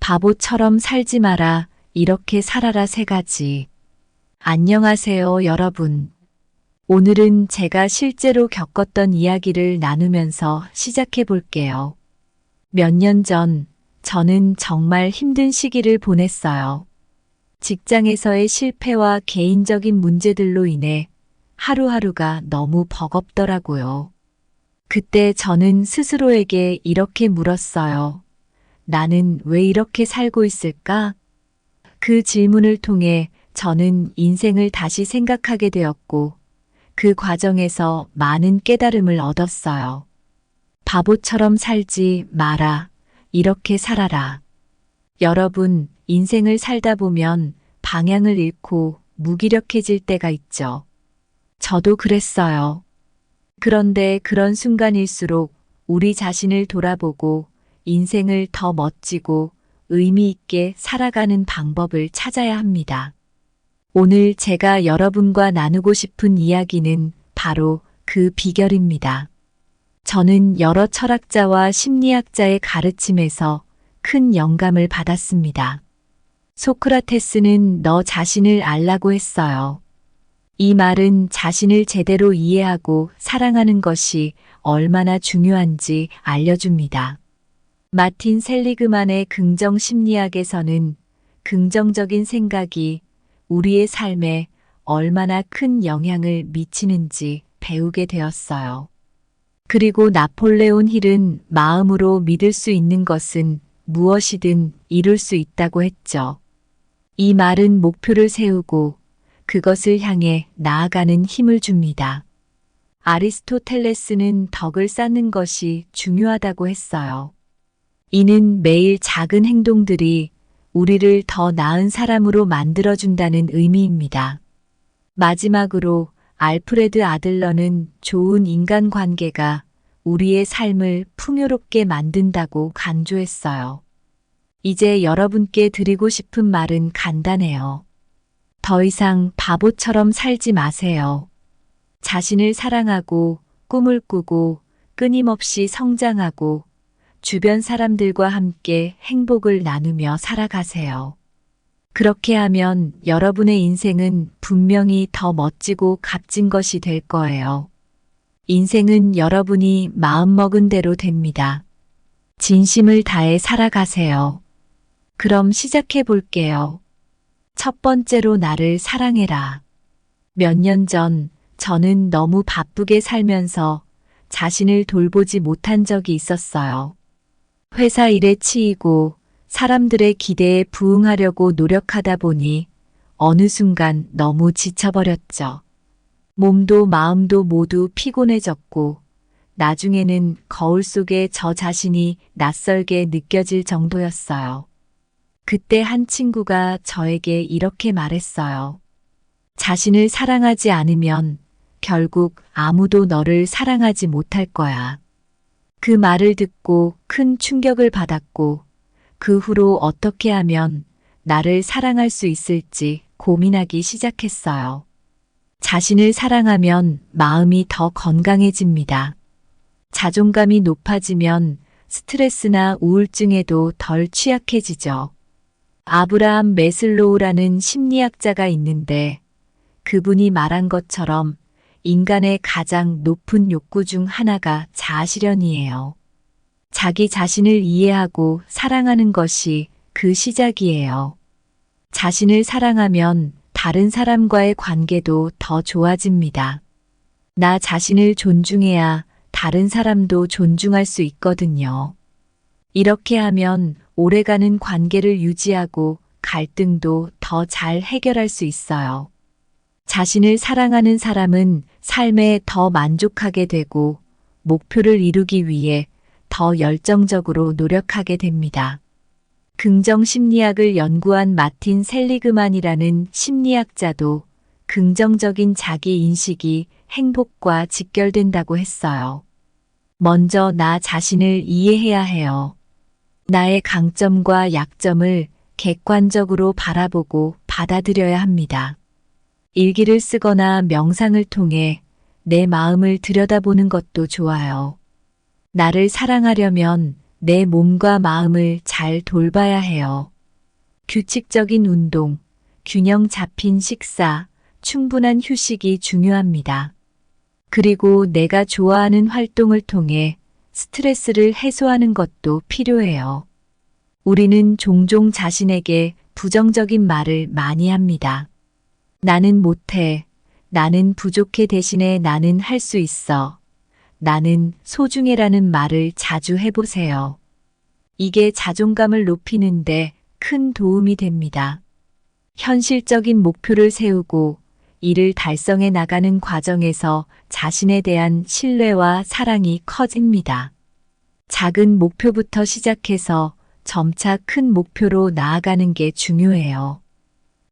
바보처럼 살지 마라. 이렇게 살아라. 3가지. 안녕하세요, 여러분. 오늘은 제가 실제로 겪었던 이야기를 나누면서 시작해 볼게요. 몇 년 전, 저는 정말 힘든 시기를 보냈어요. 직장에서의 실패와 개인적인 문제들로 인해 하루하루가 너무 버겁더라고요. 그때 저는 스스로에게 이렇게 물었어요. 나는 왜 이렇게 살고 있을까? 그 질문을 통해 저는 인생을 다시 생각하게 되었고, 그 과정에서 많은 깨달음을 얻었어요. 바보처럼 살지 마라. 이렇게 살아라. 여러분, 인생을 살다 보면 방향을 잃고 무기력해질 때가 있죠. 저도 그랬어요. 그런데 그런 순간일수록 우리 자신을 돌아보고 인생을 더 멋지고 의미 있게 살아가는 방법을 찾아야 합니다. 오늘 제가 여러분과 나누고 싶은 이야기는 바로 그 비결입니다. 저는 여러 철학자와 심리학자의 가르침에서 큰 영감을 받았습니다. 소크라테스는 너 자신을 알라고 했어요. 이 말은 자신을 제대로 이해하고 사랑하는 것이 얼마나 중요한지 알려줍니다. 마틴 셀리그만의 긍정 심리학에서는 긍정적인 생각이 우리의 삶에 얼마나 큰 영향을 미치는지 배우게 되었어요. 그리고 나폴레온 힐은 마음으로 믿을 수 있는 것은 무엇이든 이룰 수 있다고 했죠. 이 말은 목표를 세우고 그것을 향해 나아가는 힘을 줍니다. 아리스토텔레스는 덕을 쌓는 것이 중요하다고 했어요. 이는 매일 작은 행동들이 우리를 더 나은 사람으로 만들어준다는 의미입니다. 마지막으로 알프레드 아들러는 좋은 인간관계가 우리의 삶을 풍요롭게 만든다고 강조했어요. 이제 여러분께 드리고 싶은 말은 간단해요. 더 이상 바보처럼 살지 마세요. 자신을 사랑하고 꿈을 꾸고 끊임없이 성장하고 주변 사람들과 함께 행복을 나누며 살아가세요. 그렇게 하면 여러분의 인생은 분명히 더 멋지고 값진 것이 될 거예요. 인생은 여러분이 마음먹은 대로 됩니다. 진심을 다해 살아가세요. 그럼 시작해 볼게요. 첫 번째로 나를 사랑해라. 몇 년 전 저는 너무 바쁘게 살면서 자신을 돌보지 못한 적이 있었어요. 회사 일에 치이고 사람들의 기대에 부응하려고 노력하다 보니 어느 순간 너무 지쳐버렸죠. 몸도 마음도 모두 피곤해졌고 나중에는 거울 속에 저 자신이 낯설게 느껴질 정도였어요. 그때 한 친구가 저에게 이렇게 말했어요. 자신을 사랑하지 않으면 결국 아무도 너를 사랑하지 못할 거야. 그 말을 듣고 큰 충격을 받았고 그 후로 어떻게 하면 나를 사랑할 수 있을지 고민하기 시작했어요. 자신을 사랑하면 마음이 더 건강해집니다. 자존감이 높아지면 스트레스나 우울증에도 덜 취약해지죠. 아브라함 매슬로우라는 심리학자가 있는데 그분이 말한 것처럼 인간의 가장 높은 욕구 중 하나가 자아실현이에요. 자기 자신을 이해하고 사랑하는 것이 그 시작이에요. 자신을 사랑하면 다른 사람과의 관계도 더 좋아집니다. 나 자신을 존중해야 다른 사람도 존중할 수 있거든요. 이렇게 하면 오래가는 관계를 유지하고 갈등도 더 잘 해결할 수 있어요. 자신을 사랑하는 사람은 삶에 더 만족하게 되고 목표를 이루기 위해 더 열정적으로 노력하게 됩니다. 긍정 심리학을 연구한 마틴 셀리그만이라는 심리학자도 긍정적인 자기 인식이 행복과 직결된다고 했어요. 먼저 나 자신을 이해해야 해요. 나의 강점과 약점을 객관적으로 바라보고 받아들여야 합니다. 일기를 쓰거나 명상을 통해 내 마음을 들여다보는 것도 좋아요. 나를 사랑하려면 내 몸과 마음을 잘 돌봐야 해요. 규칙적인 운동, 균형 잡힌 식사, 충분한 휴식이 중요합니다. 그리고 내가 좋아하는 활동을 통해 스트레스를 해소하는 것도 필요해요. 우리는 종종 자신에게 부정적인 말을 많이 합니다. 나는 못해. 나는 부족해 대신에 나는 할 수 있어. 나는 소중해라는 말을 자주 해보세요. 이게 자존감을 높이는데 큰 도움이 됩니다. 현실적인 목표를 세우고 이를 달성해 나가는 과정에서 자신에 대한 신뢰와 사랑이 커집니다. 작은 목표부터 시작해서 점차 큰 목표로 나아가는 게 중요해요.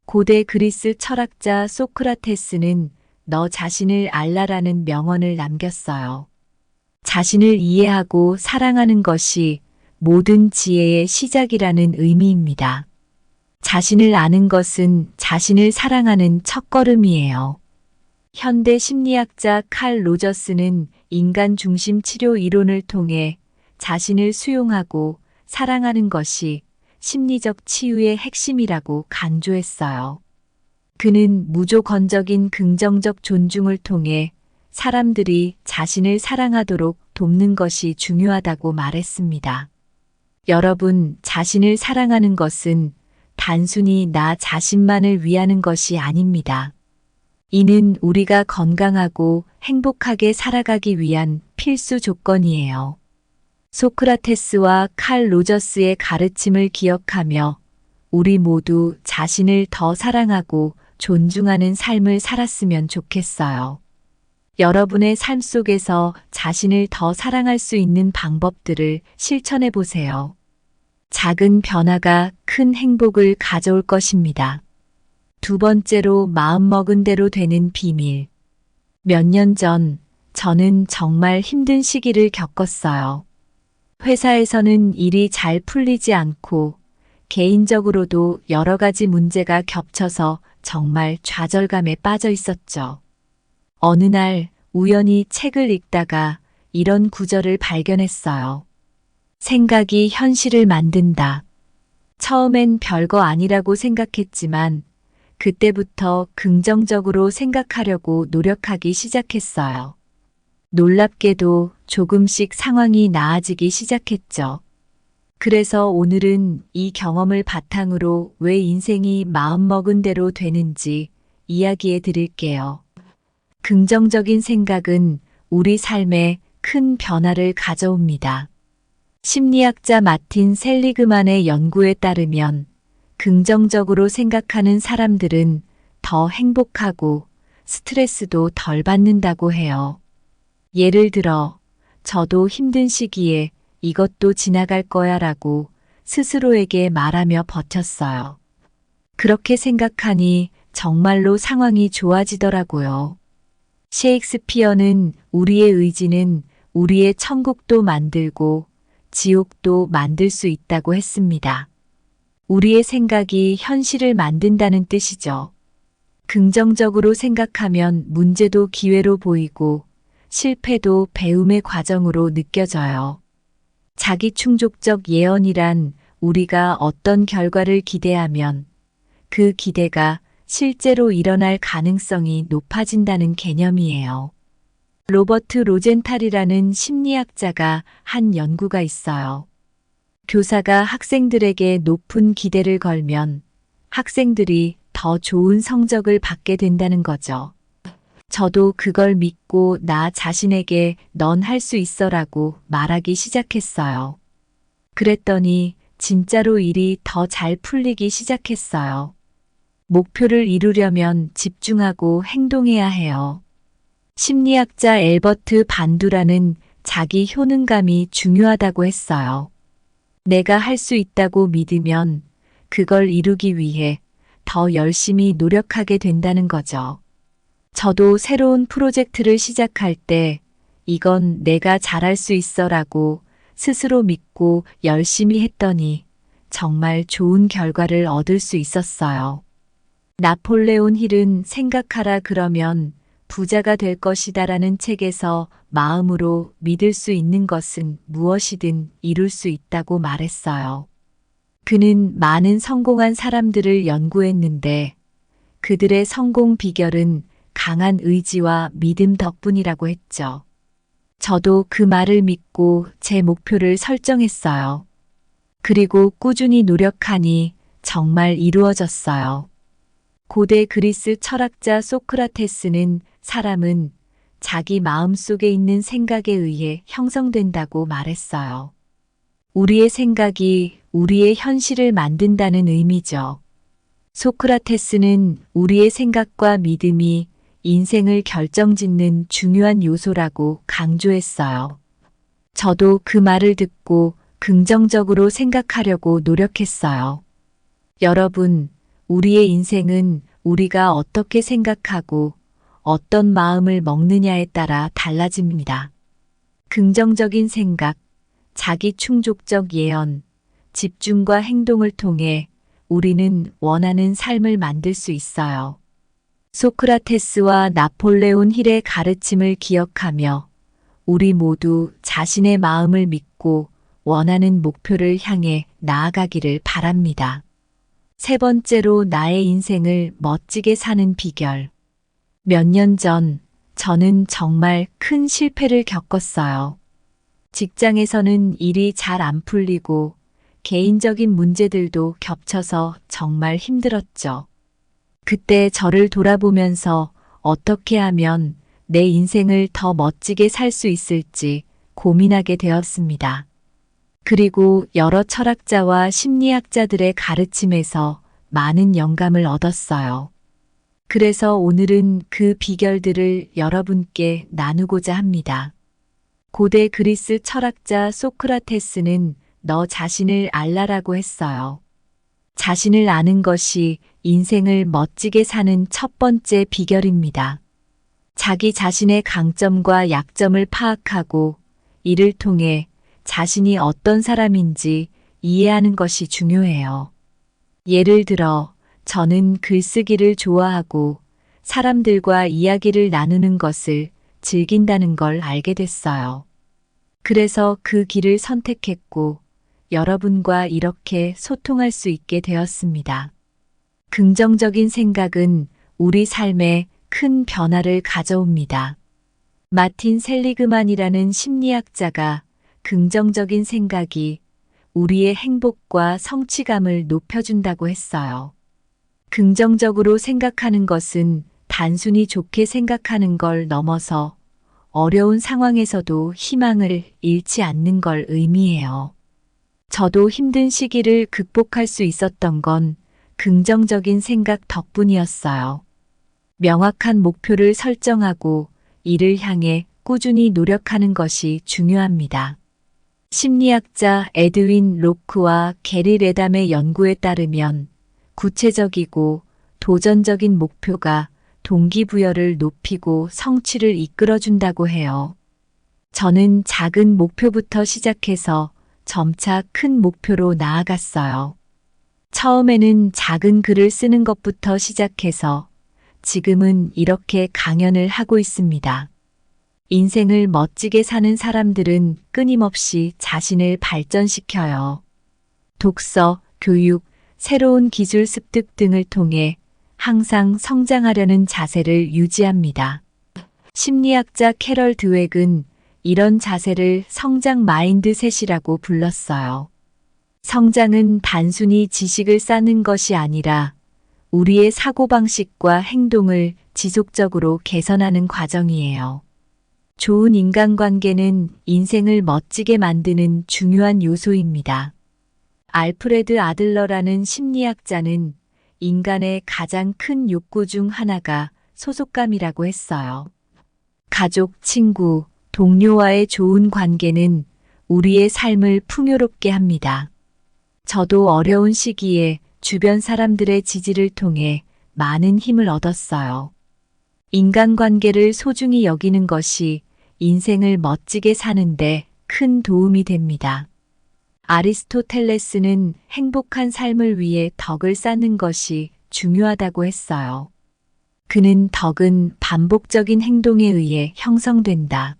고대 그리스 철학자 소크라테스는 너 자신을 알라라는 명언을 남겼어요. 자신을 이해하고 사랑하는 것이 모든 지혜의 시작이라는 의미입니다. 자신을 아는 것은 자신을 사랑하는 첫걸음이에요. 현대 심리학자 칼 로저스는 인간 중심 치료 이론을 통해 자신을 수용하고 사랑하는 것이 심리적 치유의 핵심이라고 강조했어요. 그는 무조건적인 긍정적 존중을 통해 사람들이 자신을 사랑하도록 돕는 것이 중요하다고 말했습니다. 여러분, 자신을 사랑하는 것은 단순히 나 자신만을 위하는 것이 아닙니다. 이는 우리가 건강하고 행복하게 살아가기 위한 필수 조건이에요. 소크라테스와 칼 로저스의 가르침을 기억하며 우리 모두 자신을 더 사랑하고 존중하는 삶을 살았으면 좋겠어요. 여러분의 삶 속에서 자신을 더 사랑할 수 있는 방법들을 실천해 보세요. 작은 변화가 큰 행복을 가져올 것입니다. 두 번째로 마음먹은 대로 되는 비밀. 몇 년 전 저는 정말 힘든 시기를 겪었어요. 회사에서는 일이 잘 풀리지 않고 개인적으로도 여러 가지 문제가 겹쳐서 정말 좌절감에 빠져 있었죠. 어느 날 우연히 책을 읽다가 이런 구절을 발견했어요. 생각이 현실을 만든다. 처음엔 별거 아니라고 생각했지만 그때부터 긍정적으로 생각하려고 노력하기 시작했어요. 놀랍게도 조금씩 상황이 나아지기 시작했죠. 그래서 오늘은 이 경험을 바탕으로 왜 인생이 마음먹은 대로 되는지 이야기해 드릴게요. 긍정적인 생각은 우리 삶에 큰 변화를 가져옵니다. 심리학자 마틴 셀리그만의 연구에 따르면 긍정적으로 생각하는 사람들은 더 행복하고 스트레스도 덜 받는다고 해요. 예를 들어, 저도 힘든 시기에 이것도 지나갈 거야 라고 스스로에게 말하며 버텼어요. 그렇게 생각하니 정말로 상황이 좋아지더라고요. 셰익스피어는 우리의 의지는 우리의 천국도 만들고 지옥도 만들 수 있다고 했습니다. 우리의 생각이 현실을 만든다는 뜻이죠. 긍정적으로 생각하면 문제도 기회로 보이고 실패도 배움의 과정으로 느껴져요. 자기충족적 예언이란 우리가 어떤 결과를 기대하면 그 기대가 실제로 일어날 가능성이 높아진다는 개념이에요. 로버트 로젠탈이라는 심리학자가 한 연구가 있어요. 교사가 학생들에게 높은 기대를 걸면 학생들이 더 좋은 성적을 받게 된다는 거죠. 저도 그걸 믿고 나 자신에게 넌 할 수 있어라고 말하기 시작했어요. 그랬더니 진짜로 일이 더 잘 풀리기 시작했어요. 목표를 이루려면 집중하고 행동해야 해요. 심리학자 엘버트 반두라는 자기 효능감이 중요하다고 했어요. 내가 할 수 있다고 믿으면 그걸 이루기 위해 더 열심히 노력하게 된다는 거죠. 저도 새로운 프로젝트를 시작할 때 이건 내가 잘할 수 있어라고 스스로 믿고 열심히 했더니 정말 좋은 결과를 얻을 수 있었어요. 나폴레온 힐은 생각하라 그러면 부자가 될 것이다라는 책에서 마음으로 믿을 수 있는 것은 무엇이든 이룰 수 있다고 말했어요. 그는 많은 성공한 사람들을 연구했는데 그들의 성공 비결은 강한 의지와 믿음 덕분이라고 했죠. 저도 그 말을 믿고 제 목표를 설정했어요. 그리고 꾸준히 노력하니 정말 이루어졌어요. 고대 그리스 철학자 소크라테스는 사람은 자기 마음 속에 있는 생각에 의해 형성된다고 말했어요. 우리의 생각이 우리의 현실을 만든다는 의미죠. 소크라테스는 우리의 생각과 믿음이 인생을 결정짓는 중요한 요소라고 강조했어요. 저도 그 말을 듣고 긍정적으로 생각하려고 노력했어요. 여러분, 우리의 인생은 우리가 어떻게 생각하고 어떤 마음을 먹느냐에 따라 달라집니다. 긍정적인 생각, 자기 충족적 예언, 집중과 행동을 통해 우리는 원하는 삶을 만들 수 있어요. 소크라테스와 나폴레온 힐의 가르침을 기억하며 우리 모두 자신의 마음을 믿고 원하는 목표를 향해 나아가기를 바랍니다. 세 번째로 나의 인생을 멋지게 사는 비결. 몇 년 전 저는 정말 큰 실패를 겪었어요. 직장에서는 일이 잘 안 풀리고 개인적인 문제들도 겹쳐서 정말 힘들었죠. 그때 저를 돌아보면서 어떻게 하면 내 인생을 더 멋지게 살 수 있을지 고민하게 되었습니다. 그리고 여러 철학자와 심리학자들의 가르침에서 많은 영감을 얻었어요. 그래서 오늘은 그 비결들을 여러분께 나누고자 합니다. 고대 그리스 철학자 소크라테스는 너 자신을 알라라고 했어요. 자신을 아는 것이 인생을 멋지게 사는 첫 번째 비결입니다. 자기 자신의 강점과 약점을 파악하고 이를 통해 자신이 어떤 사람인지 이해하는 것이 중요해요. 예를 들어, 저는 글쓰기를 좋아하고 사람들과 이야기를 나누는 것을 즐긴다는 걸 알게 됐어요. 그래서 그 길을 선택했고 여러분과 이렇게 소통할 수 있게 되었습니다. 긍정적인 생각은 우리 삶에 큰 변화를 가져옵니다. 마틴 셀리그만이라는 심리학자가 긍정적인 생각이 우리의 행복과 성취감을 높여준다고 했어요. 긍정적으로 생각하는 것은 단순히 좋게 생각하는 걸 넘어서 어려운 상황에서도 희망을 잃지 않는 걸 의미해요. 저도 힘든 시기를 극복할 수 있었던 건 긍정적인 생각 덕분이었어요. 명확한 목표를 설정하고 이를 향해 꾸준히 노력하는 것이 중요합니다. 심리학자 에드윈 로크와 게리 레담의 연구에 따르면 구체적이고 도전적인 목표가 동기부여를 높이고 성취를 이끌어준다고 해요. 저는 작은 목표부터 시작해서 점차 큰 목표로 나아갔어요. 처음에는 작은 글을 쓰는 것부터 시작해서 지금은 이렇게 강연을 하고 있습니다. 인생을 멋지게 사는 사람들은 끊임없이 자신을 발전시켜요. 독서, 교육, 새로운 기술 습득 등을 통해 항상 성장하려는 자세를 유지합니다. 심리학자 캐럴 드웩은 이런 자세를 성장 마인드셋이라고 불렀어요. 성장은 단순히 지식을 쌓는 것이 아니라 우리의 사고방식과 행동을 지속적으로 개선하는 과정이에요. 좋은 인간관계는 인생을 멋지게 만드는 중요한 요소입니다. 알프레드 아들러라는 심리학자는 인간의 가장 큰 욕구 중 하나가 소속감이라고 했어요. 가족, 친구, 동료와의 좋은 관계는 우리의 삶을 풍요롭게 합니다. 저도 어려운 시기에 주변 사람들의 지지를 통해 많은 힘을 얻었어요. 인간관계를 소중히 여기는 것이 인생을 멋지게 사는데 큰 도움이 됩니다. 아리스토텔레스는 행복한 삶을 위해 덕을 쌓는 것이 중요하다고 했어요. 그는 덕은 반복적인 행동에 의해 형성된다.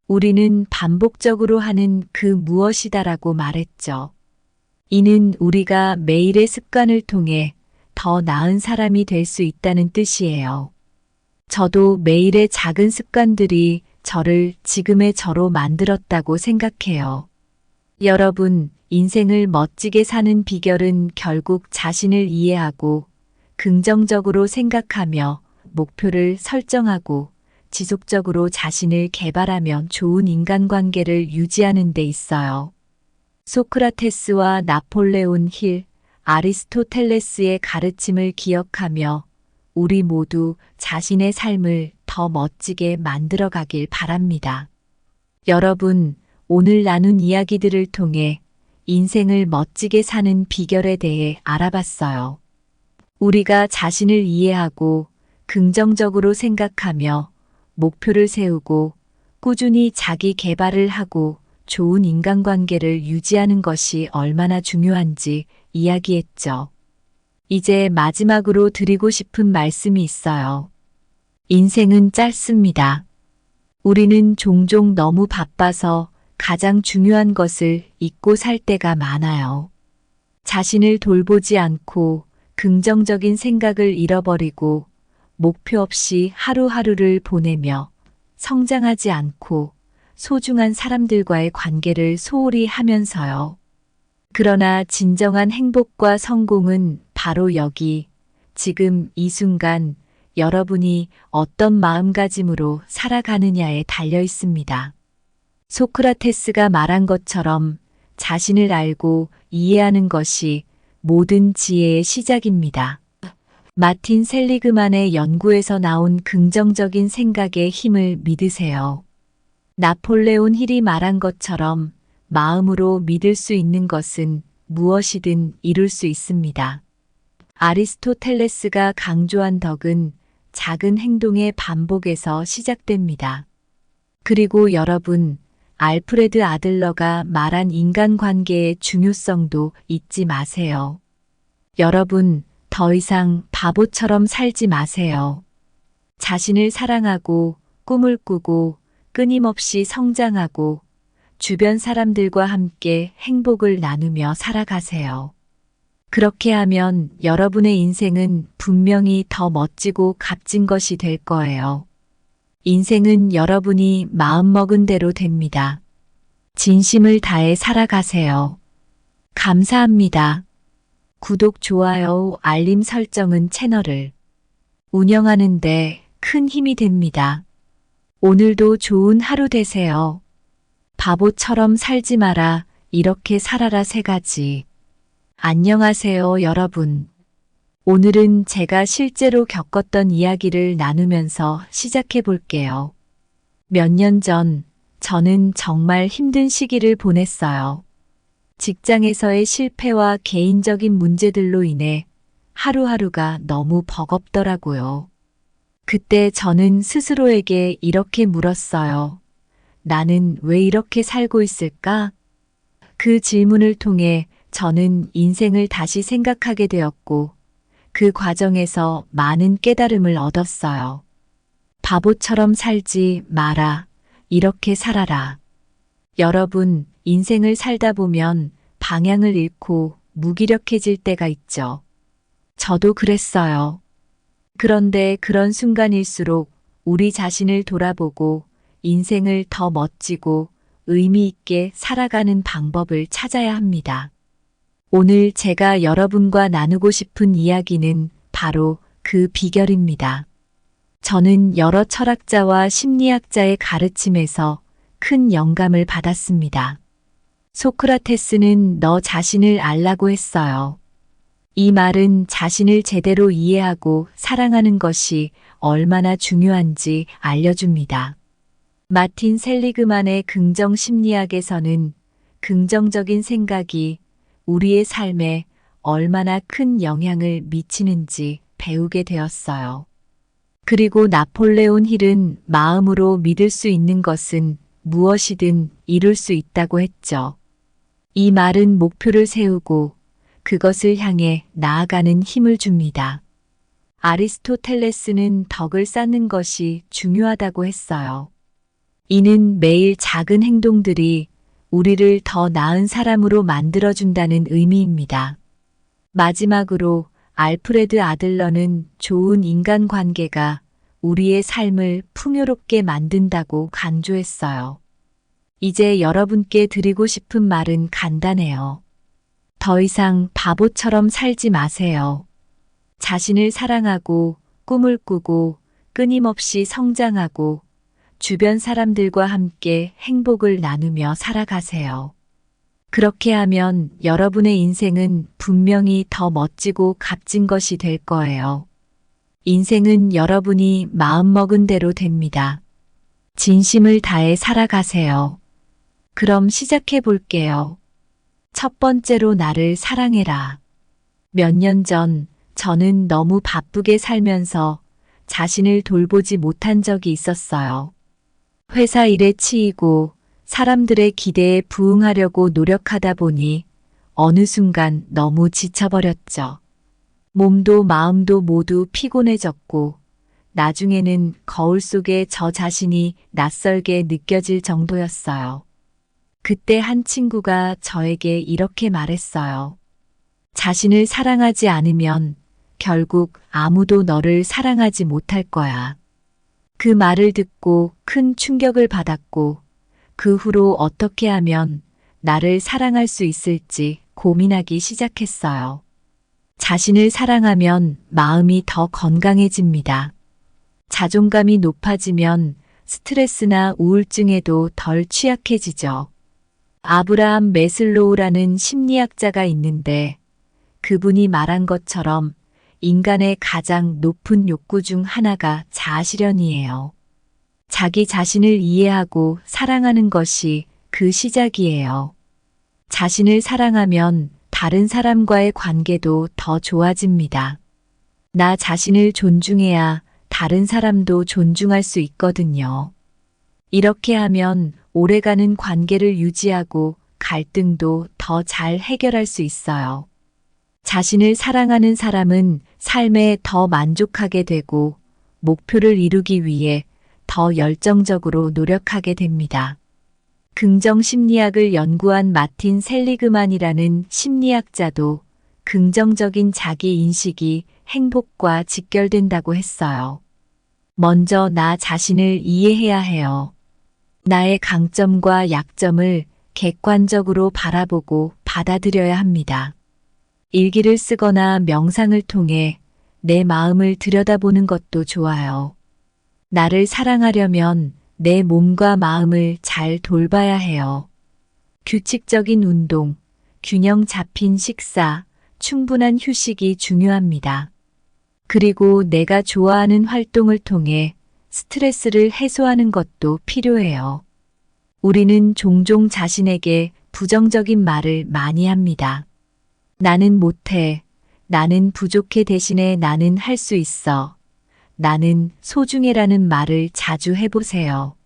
우리는 반복적으로 하는 그 무엇이다라고 말했죠. 이는 우리가 매일의 습관을 통해 더 나은 사람이 될 수 있다는 뜻이에요. 저도 매일의 작은 습관들이 저를 지금의 저로 만들었다고 생각해요. 여러분, 인생을 멋지게 사는 비결은 결국 자신을 이해하고 긍정적으로 생각하며 목표를 설정하고 지속적으로 자신을 개발하며 좋은 인간관계를 유지하는 데 있어요. 소크라테스와 나폴레온 힐, 아리스토텔레스의 가르침을 기억하며 우리 모두 자신의 삶을 더 멋지게 만들어 가길 바랍니다. 여러분, 오늘 나눈 이야기들을 통해 인생을 멋지게 사는 비결에 대해 알아봤어요. 우리가 자신을 이해하고 긍정적으로 생각하며 목표를 세우고 꾸준히 자기 개발을 하고 좋은 인간관계를 유지하는 것이 얼마나 중요한지 이야기했죠. 이제 마지막으로 드리고 싶은 말씀이 있어요. 인생은 짧습니다. 우리는 종종 너무 바빠서 가장 중요한 것을 잊고 살 때가 많아요. 자신을 돌보지 않고 긍정적인 생각을 잃어버리고 목표 없이 하루하루를 보내며 성장하지 않고 소중한 사람들과의 관계를 소홀히 하면서요. 그러나 진정한 행복과 성공은 바로 여기, 지금 이 순간 여러분이 어떤 마음가짐으로 살아가느냐에 달려 있습니다. 소크라테스가 말한 것처럼 자신을 알고 이해하는 것이 모든 지혜의 시작입니다. 마틴 셀리그만의 연구에서 나온 긍정적인 생각의 힘을 믿으세요. 나폴레온 힐이 말한 것처럼 마음으로 믿을 수 있는 것은 무엇이든 이룰 수 있습니다. 아리스토텔레스가 강조한 덕은 작은 행동의 반복에서 시작됩니다. 그리고 여러분, 알프레드 아들러가 말한 인간관계의 중요성도 잊지 마세요. 여러분, 더 이상 바보처럼 살지 마세요. 자신을 사랑하고 꿈을 꾸고 끊임없이 성장하고 주변 사람들과 함께 행복을 나누며 살아가세요. 그렇게 하면 여러분의 인생은 분명히 더 멋지고 값진 것이 될 거예요. 인생은 여러분이 마음먹은 대로 됩니다. 진심을 다해 살아가세요. 감사합니다. 구독, 좋아요, 알림 설정은 채널을 운영하는 데 큰 힘이 됩니다. 오늘도 좋은 하루 되세요. 바보처럼 살지 마라. 이렇게 살아라. 3가지. 안녕하세요, 여러분. 오늘은 제가 실제로 겪었던 이야기를 나누면서 시작해 볼게요. 몇 년 전, 저는 정말 힘든 시기를 보냈어요. 직장에서의 실패와 개인적인 문제들로 인해 하루하루가 너무 버겁더라고요. 그때 저는 스스로에게 이렇게 물었어요. 나는 왜 이렇게 살고 있을까? 그 질문을 통해 저는 인생을 다시 생각하게 되었고, 그 과정에서 많은 깨달음을 얻었어요. 바보처럼 살지 마라. 이렇게 살아라. 여러분, 인생을 살다 보면 방향을 잃고 무기력해질 때가 있죠. 저도 그랬어요. 그런데 그런 순간일수록 우리 자신을 돌아보고 인생을 더 멋지고 의미 있게 살아가는 방법을 찾아야 합니다. 오늘 제가 여러분과 나누고 싶은 이야기는 바로 그 비결입니다. 저는 여러 철학자와 심리학자의 가르침에서 큰 영감을 받았습니다. 소크라테스는 너 자신을 알라고 했어요. 이 말은 자신을 제대로 이해하고 사랑하는 것이 얼마나 중요한지 알려줍니다. 마틴 셀리그만의 긍정 심리학에서는 긍정적인 생각이 우리의 삶에 얼마나 큰 영향을 미치는지 배우게 되었어요. 그리고 나폴레온 힐은 마음으로 믿을 수 있는 것은 무엇이든 이룰 수 있다고 했죠. 이 말은 목표를 세우고 그것을 향해 나아가는 힘을 줍니다. 아리스토텔레스는 덕을 쌓는 것이 중요하다고 했어요. 이는 매일 작은 행동들이 우리를 더 나은 사람으로 만들어준다는 의미입니다. 마지막으로 알프레드 아들러는 좋은 인간관계가 우리의 삶을 풍요롭게 만든다고 강조했어요. 이제 여러분께 드리고 싶은 말은 간단해요. 더 이상 바보처럼 살지 마세요. 자신을 사랑하고 꿈을 꾸고 끊임없이 성장하고 주변 사람들과 함께 행복을 나누며 살아가세요. 그렇게 하면 여러분의 인생은 분명히 더 멋지고 값진 것이 될 거예요. 인생은 여러분이 마음먹은 대로 됩니다. 진심을 다해 살아가세요. 그럼 시작해 볼게요. 첫 번째로 나를 사랑해라. 몇 년 전 저는 너무 바쁘게 살면서 자신을 돌보지 못한 적이 있었어요. 회사 일에 치이고 사람들의 기대에 부응하려고 노력하다 보니 어느 순간 너무 지쳐버렸죠. 몸도 마음도 모두 피곤해졌고 나중에는 거울 속에 저 자신이 낯설게 느껴질 정도였어요. 그때 한 친구가 저에게 이렇게 말했어요. 자신을 사랑하지 않으면 결국 아무도 너를 사랑하지 못할 거야. 그 말을 듣고 큰 충격을 받았고 그 후로 어떻게 하면 나를 사랑할 수 있을지 고민하기 시작했어요. 자신을 사랑하면 마음이 더 건강해집니다. 자존감이 높아지면 스트레스나 우울증에도 덜 취약해지죠. 아브라함 매슬로우라는 심리학자가 있는데 그분이 말한 것처럼 인간의 가장 높은 욕구 중 하나가 자아실현이에요. 자기 자신을 이해하고 사랑하는 것이 그 시작이에요. 자신을 사랑하면 다른 사람과의 관계도 더 좋아집니다. 나 자신을 존중해야 다른 사람도 존중할 수 있거든요. 이렇게 하면 오래가는 관계를 유지하고 갈등도 더 잘 해결할 수 있어요. 자신을 사랑하는 사람은 삶에 더 만족하게 되고 목표를 이루기 위해 더 열정적으로 노력하게 됩니다. 긍정 심리학을 연구한 마틴 셀리그만이라는 심리학자도 긍정적인 자기 인식이 행복과 직결된다고 했어요. 먼저 나 자신을 이해해야 해요. 나의 강점과 약점을 객관적으로 바라보고 받아들여야 합니다. 일기를 쓰거나 명상을 통해 내 마음을 들여다보는 것도 좋아요. 나를 사랑하려면 내 몸과 마음을 잘 돌봐야 해요. 규칙적인 운동, 균형 잡힌 식사, 충분한 휴식이 중요합니다. 그리고 내가 좋아하는 활동을 통해 스트레스를 해소하는 것도 필요해요. 우리는 종종 자신에게 부정적인 말을 많이 합니다. 나는 못해. 나는 부족해 대신에 나는 할 수 있어. 나는 소중해라는 말을 자주 해보세요.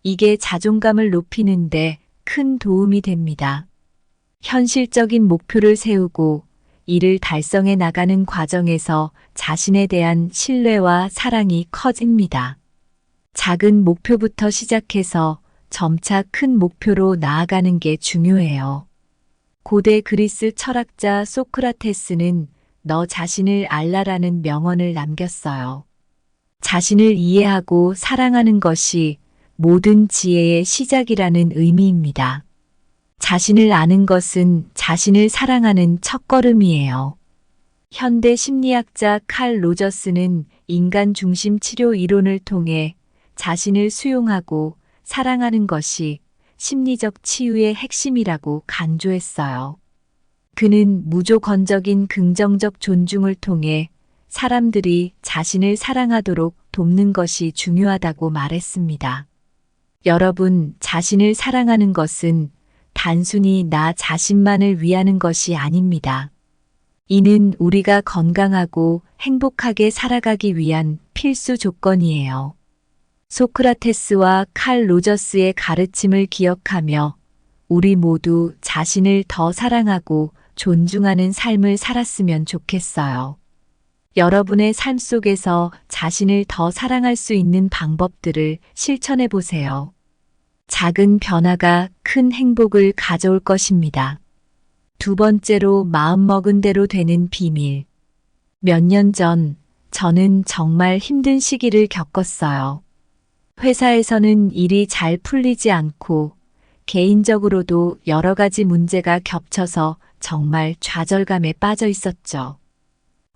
이게 자존감을 높이는데 큰 도움이 됩니다. 현실적인 목표를 세우고 이를 달성해 나가는 과정에서 자신에 대한 신뢰와 사랑이 커집니다. 작은 목표부터 시작해서 점차 큰 목표로 나아가는 게 중요해요. 고대 그리스 철학자 소크라테스는 너 자신을 알라라는 명언을 남겼어요. 자신을 이해하고 사랑하는 것이 모든 지혜의 시작이라는 의미입니다. 자신을 아는 것은 자신을 사랑하는 첫걸음이에요. 현대 심리학자 칼 로저스는 인간 중심 치료 이론을 통해 자신을 수용하고 사랑하는 것이 심리적 치유의 핵심이라고 강조했어요. 그는 무조건적인 긍정적 존중을 통해 사람들이 자신을 사랑하도록 돕는 것이 중요하다고 말했습니다. 여러분, 자신을 사랑하는 것은 단순히 나 자신만을 위하는 것이 아닙니다. 이는 우리가 건강하고 행복하게 살아가기 위한 필수 조건이에요. 소크라테스와 칼 로저스의 가르침을 기억하며 우리 모두 자신을 더 사랑하고 존중하는 삶을 살았으면 좋겠어요. 여러분의 삶 속에서 자신을 더 사랑할 수 있는 방법들을 실천해 보세요. 작은 변화가 큰 행복을 가져올 것입니다. 두 번째로 마음먹은 대로 되는 비밀. 몇 년 전 저는 정말 힘든 시기를 겪었어요. 회사에서는 일이 잘 풀리지 않고 개인적으로도 여러 가지 문제가 겹쳐서 정말 좌절감에 빠져 있었죠.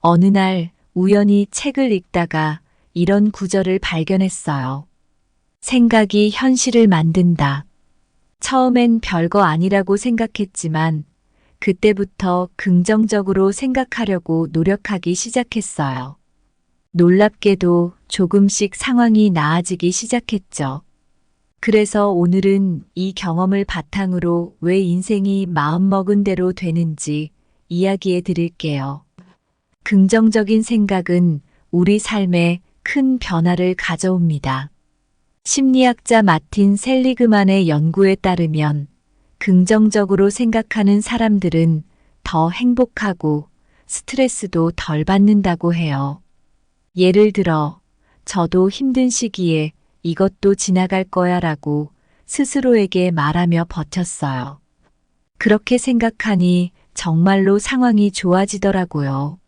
어느 날 우연히 책을 읽다가 이런 구절을 발견했어요. 생각이 현실을 만든다. 처음엔 별거 아니라고 생각했지만 그때부터 긍정적으로 생각하려고 노력하기 시작했어요. 놀랍게도 조금씩 상황이 나아지기 시작했죠. 그래서 오늘은 이 경험을 바탕으로 왜 인생이 마음먹은 대로 되는지 이야기해 드릴게요. 긍정적인 생각은 우리 삶에 큰 변화를 가져옵니다. 심리학자 마틴 셀리그만의 연구에 따르면 긍정적으로 생각하는 사람들은 더 행복하고 스트레스도 덜 받는다고 해요. 예를 들어, 저도 힘든 시기에 이것도 지나갈 거야 라고 스스로에게 말하며 버텼어요. 그렇게 생각하니 정말로 상황이 좋아지더라고요.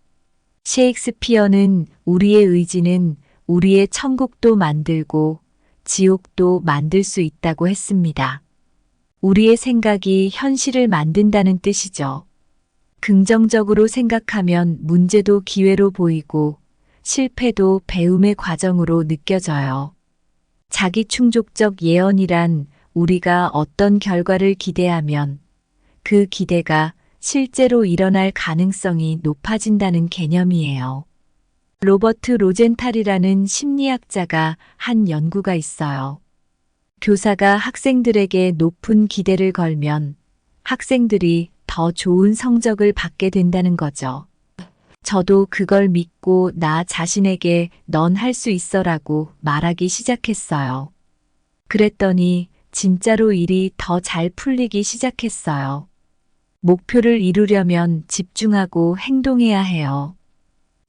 셰익스피어는 우리의 의지는 우리의 천국도 만들고 지옥도 만들 수 있다고 했습니다. 우리의 생각이 현실을 만든다는 뜻이죠. 긍정적으로 생각하면 문제도 기회로 보이고 실패도 배움의 과정으로 느껴져요. 자기 충족적 예언이란 우리가 어떤 결과를 기대하면 그 기대가 실제로 일어날 가능성이 높아진다는 개념이에요. 로버트 로젠탈이라는 심리학자가 한 연구가 있어요. 교사가 학생들에게 높은 기대를 걸면 학생들이 더 좋은 성적을 받게 된다는 거죠. 저도 그걸 믿고 나 자신에게 넌 할 수 있어라고 말하기 시작했어요. 그랬더니 진짜로 일이 더 잘 풀리기 시작했어요. 목표를 이루려면 집중하고 행동해야 해요.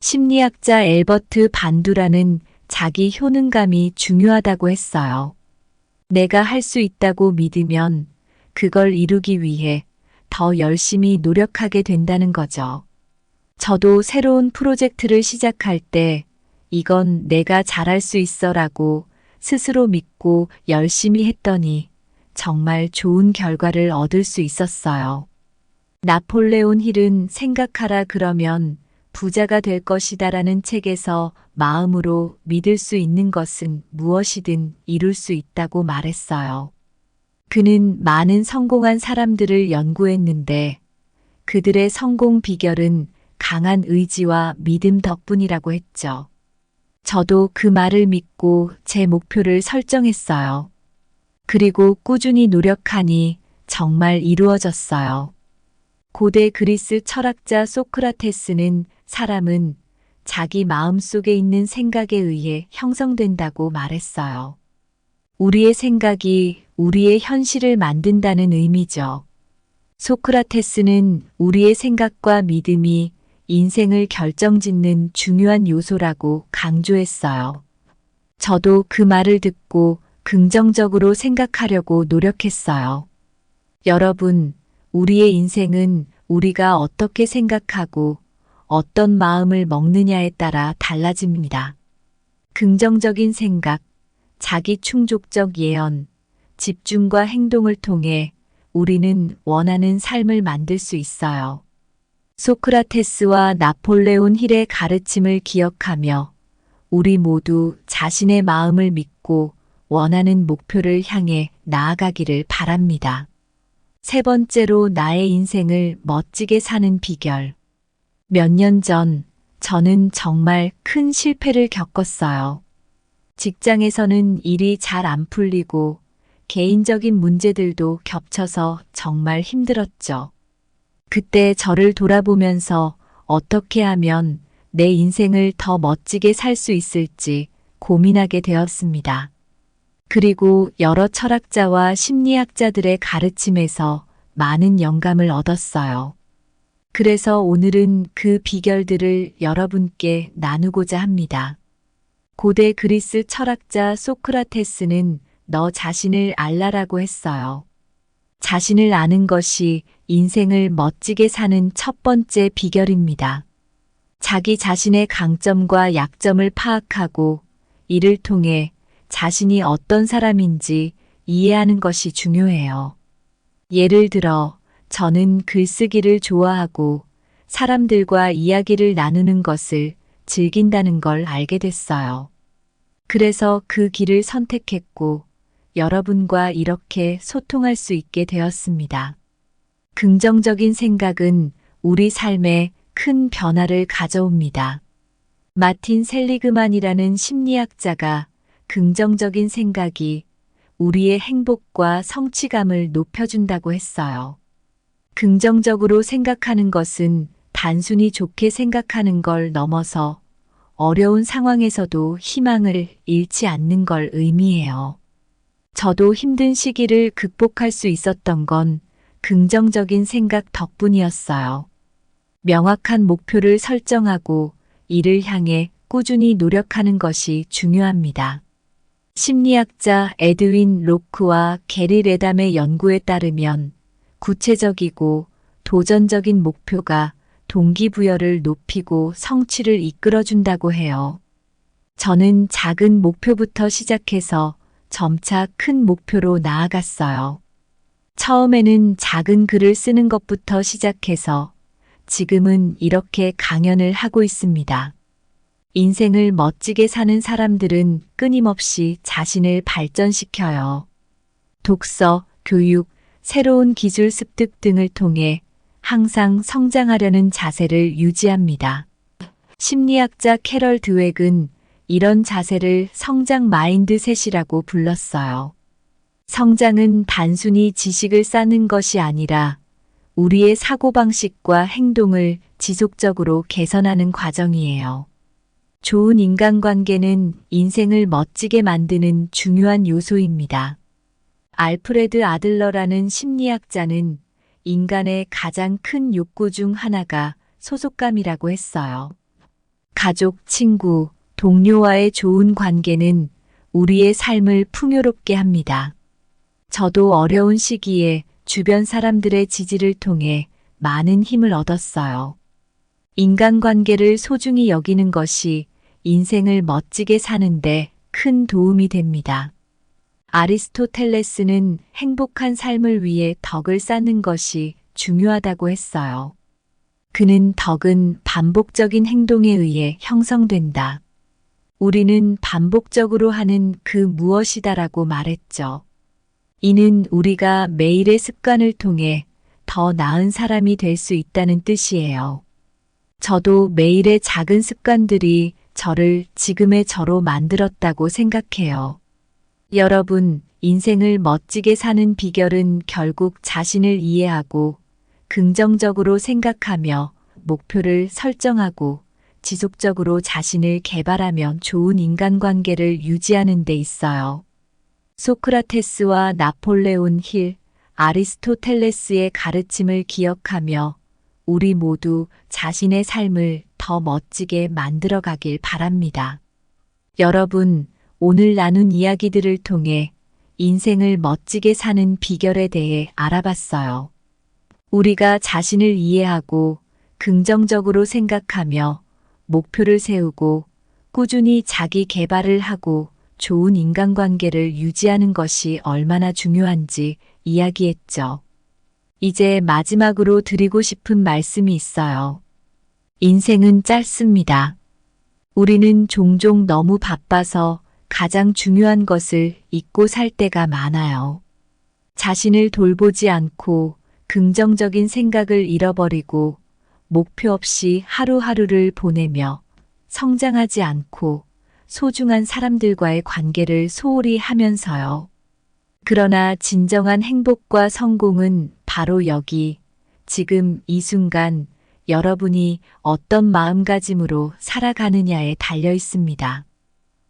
심리학자 엘버트 반두라는 자기 효능감이 중요하다고 했어요. 내가 할 수 있다고 믿으면 그걸 이루기 위해 더 열심히 노력하게 된다는 거죠. 저도 새로운 프로젝트를 시작할 때 이건 내가 잘할 수 있어라고 스스로 믿고 열심히 했더니 정말 좋은 결과를 얻을 수 있었어요. 나폴레온 힐은 생각하라 그러면 부자가 될 것이다라는 책에서 마음으로 믿을 수 있는 것은 무엇이든 이룰 수 있다고 말했어요. 그는 많은 성공한 사람들을 연구했는데 그들의 성공 비결은 강한 의지와 믿음 덕분이라고 했죠. 저도 그 말을 믿고 제 목표를 설정했어요. 그리고 꾸준히 노력하니 정말 이루어졌어요. 고대 그리스 철학자 소크라테스는 사람은 자기 마음 속에 있는 생각에 의해 형성된다고 말했어요. 우리의 생각이 우리의 현실을 만든다는 의미죠. 소크라테스는 우리의 생각과 믿음이 인생을 결정짓는 중요한 요소라고 강조했어요. 저도 그 말을 듣고 긍정적으로 생각하려고 노력했어요. 여러분, 우리의 인생은 우리가 어떻게 생각하고 어떤 마음을 먹느냐에 따라 달라집니다. 긍정적인 생각, 자기 충족적 예언, 집중과 행동을 통해 우리는 원하는 삶을 만들 수 있어요. 소크라테스와 나폴레온 힐의 가르침을 기억하며 우리 모두 자신의 마음을 믿고 원하는 목표를 향해 나아가기를 바랍니다. 세 번째로 나의 인생을 멋지게 사는 비결. 몇 년 전 저는 정말 큰 실패를 겪었어요. 직장에서는 일이 잘 안 풀리고 개인적인 문제들도 겹쳐서 정말 힘들었죠. 그때 저를 돌아보면서 어떻게 하면 내 인생을 더 멋지게 살 수 있을지 고민하게 되었습니다. 그리고 여러 철학자와 심리학자들의 가르침에서 많은 영감을 얻었어요. 그래서 오늘은 그 비결들을 여러분께 나누고자 합니다. 고대 그리스 철학자 소크라테스는 너 자신을 알라라고 했어요. 자신을 아는 것이 인생을 멋지게 사는 첫 번째 비결입니다. 자기 자신의 강점과 약점을 파악하고 이를 통해 자신이 어떤 사람인지 이해하는 것이 중요해요. 예를 들어, 저는 글쓰기를 좋아하고 사람들과 이야기를 나누는 것을 즐긴다는 걸 알게 됐어요. 그래서 그 길을 선택했고 여러분과 이렇게 소통할 수 있게 되었습니다. 긍정적인 생각은 우리 삶에 큰 변화를 가져옵니다. 마틴 셀리그만이라는 심리학자가 긍정적인 생각이 우리의 행복과 성취감을 높여준다고 했어요. 긍정적으로 생각하는 것은 단순히 좋게 생각하는 걸 넘어서 어려운 상황에서도 희망을 잃지 않는 걸 의미해요. 저도 힘든 시기를 극복할 수 있었던 건 긍정적인 생각 덕분이었어요. 명확한 목표를 설정하고 이를 향해 꾸준히 노력하는 것이 중요합니다. 심리학자 에드윈 로크와 게리 레담의 연구에 따르면 구체적이고 도전적인 목표가 동기부여를 높이고 성취를 이끌어준다고 해요. 저는 작은 목표부터 시작해서 점차 큰 목표로 나아갔어요. 처음에는 작은 글을 쓰는 것부터 시작해서 지금은 이렇게 강연을 하고 있습니다. 인생을 멋지게 사는 사람들은 끊임없이 자신을 발전시켜요. 독서, 교육, 새로운 기술 습득 등을 통해 항상 성장하려는 자세를 유지합니다. 심리학자 캐럴 드웩은 이런 자세를 성장 마인드셋이라고 불렀어요. 성장은 단순히 지식을 쌓는 것이 아니라 우리의 사고방식과 행동을 지속적으로 개선하는 과정이에요. 좋은 인간관계는 인생을 멋지게 만드는 중요한 요소입니다. 알프레드 아들러라는 심리학자는 인간의 가장 큰 욕구 중 하나가 소속감이라고 했어요. 가족, 친구, 동료와의 좋은 관계는 우리의 삶을 풍요롭게 합니다. 저도 어려운 시기에 주변 사람들의 지지를 통해 많은 힘을 얻었어요. 인간관계를 소중히 여기는 것이 인생을 멋지게 사는데 큰 도움이 됩니다. 아리스토텔레스는 행복한 삶을 위해 덕을 쌓는 것이 중요하다고 했어요. 그는 덕은 반복적인 행동에 의해 형성된다. 우리는 반복적으로 하는 그 무엇이다라고 말했죠. 이는 우리가 매일의 습관을 통해 더 나은 사람이 될 수 있다는 뜻이에요. 저도 매일의 작은 습관들이 저를 지금의 저로 만들었다고 생각해요. 여러분, 인생을 멋지게 사는 비결은 결국 자신을 이해하고 긍정적으로 생각하며 목표를 설정하고 지속적으로 자신을 개발하면 좋은 인간관계를 유지하는 데 있어요. 소크라테스와 나폴레온 힐, 아리스토텔레스의 가르침을 기억하며 우리 모두 자신의 삶을 더 멋지게 만들어가길 바랍니다. 여러분, 오늘 나눈 이야기들을 통해 인생을 멋지게 사는 비결에 대해 알아봤어요. 우리가 자신을 이해하고 긍정적으로 생각하며 목표를 세우고 꾸준히 자기 개발을 하고 좋은 인간관계를 유지하는 것이 얼마나 중요한지 이야기했죠. 이제 마지막으로 드리고 싶은 말씀이 있어요. 인생은 짧습니다. 우리는 종종 너무 바빠서 가장 중요한 것을 잊고 살 때가 많아요. 자신을 돌보지 않고 긍정적인 생각을 잃어버리고 목표 없이 하루하루를 보내며 성장하지 않고 소중한 사람들과의 관계를 소홀히 하면서요. 그러나 진정한 행복과 성공은 바로 여기, 지금 이 순간 여러분이 어떤 마음가짐으로 살아가느냐에 달려 있습니다.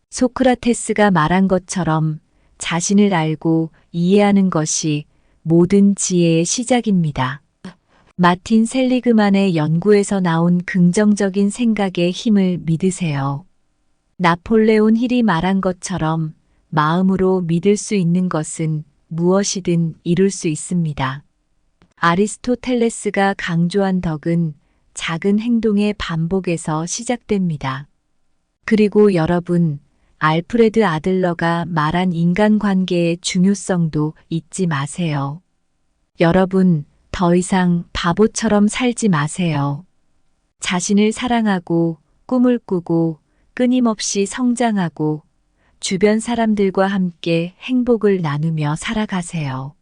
소크라테스가 말한 것처럼 자신을 알고 이해하는 것이 모든 지혜의 시작입니다. 마틴 셀리그만의 연구에서 나온 긍정적인 생각의 힘을 믿으세요. 나폴레온 힐이 말한 것처럼 마음으로 믿을 수 있는 것은 무엇이든 이룰 수 있습니다. 아리스토텔레스가 강조한 덕은 작은 행동의 반복에서 시작됩니다. 그리고 여러분, 알프레드 아들러가 말한 인간관계의 중요성도 잊지 마세요. 여러분, 더 이상 바보처럼 살지 마세요. 자신을 사랑하고 꿈을 꾸고 끊임없이 성장하고 주변 사람들과 함께 행복을 나누며 살아가세요.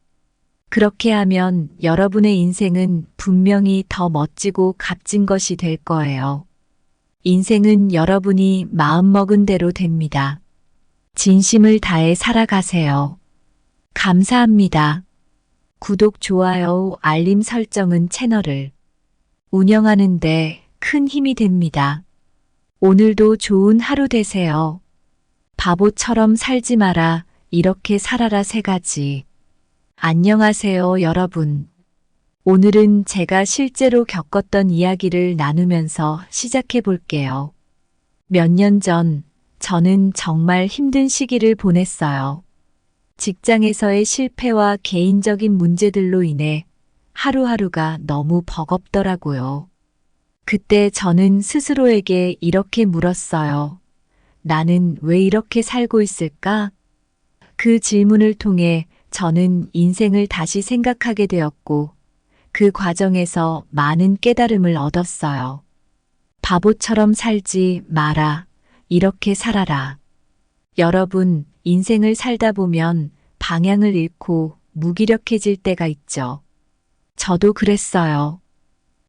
그렇게 하면 여러분의 인생은 분명히 더 멋지고 값진 것이 될 거예요. 인생은 여러분이 마음먹은 대로 됩니다. 진심을 다해 살아가세요. 감사합니다. 구독, 좋아요, 알림 설정은 채널을 운영하는데 큰 힘이 됩니다. 오늘도 좋은 하루 되세요. 바보처럼 살지 마라, 이렇게 살아라 3가지. 안녕하세요, 여러분. 오늘은 제가 실제로 겪었던 이야기를 나누면서 시작해 볼게요. 몇 년 전, 저는 정말 힘든 시기를 보냈어요. 직장에서의 실패와 개인적인 문제들로 인해 하루하루가 너무 버겁더라고요. 그때 저는 스스로에게 이렇게 물었어요. 나는 왜 이렇게 살고 있을까? 그 질문을 통해 저는 인생을 다시 생각하게 되었고, 그 과정에서 많은 깨달음을 얻었어요. 바보처럼 살지 마라. 이렇게 살아라. 여러분, 인생을 살다 보면 방향을 잃고 무기력해질 때가 있죠. 저도 그랬어요.